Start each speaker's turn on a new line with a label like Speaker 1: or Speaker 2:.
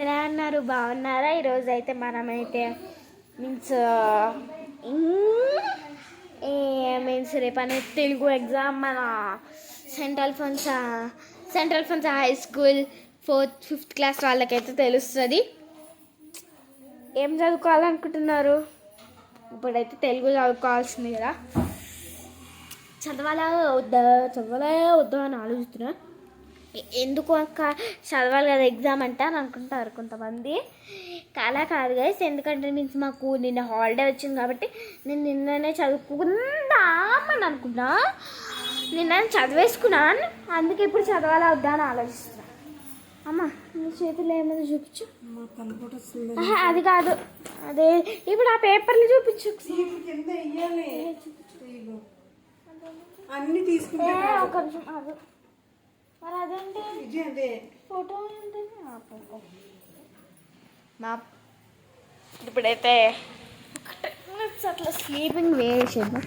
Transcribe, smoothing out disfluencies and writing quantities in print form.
Speaker 1: ఎలా అన్నారు, బాగున్నారా? ఈరోజు అయితే మనమైతే మీన్స్ మీన్స్ రేపు అనేది తెలుగు ఎగ్జామ్. మన సెంట్రల్ ఫన్స్ high school 4th 5th class వాళ్ళకైతే తెలుస్తుంది. ఏం చదువుకోవాలనుకుంటున్నారు? ఇప్పుడైతే తెలుగు చదువుకోవాల్సింది కదా. చదవాలా వద్దా అని ఆలోచిస్తున్నా. ఎందుకు అక్క చదవాలి కదా ఎగ్జామ్ అంటే అని అనుకుంటారు కొంతమంది. అలా కాదు గైస్, ఎందుకంటే మీన్స్ మాకు నిన్న హాలిడే వచ్చింది కాబట్టి నేను నిన్ననే చదువుకుందామని అనుకున్నా. నిన్న చదివేసుకున్నాను, అందుకే ఇప్పుడు చదవాలా వద్దా అని ఆలోచిస్తున్నా. అమ్మ నీ చేతుల్లో ఏమైనా చూపించు. అది కాదు, అదే ఇప్పుడు ఆ పేపర్లు చూపించు.
Speaker 2: అన్ని తీసుకుంటే
Speaker 1: ఒక నిమిషం అది మరి అదేంటి ఫోటో ఏంటి? మా ఇప్పుడైతే అట్లా స్లీపింగ్ వేసేద్దాం.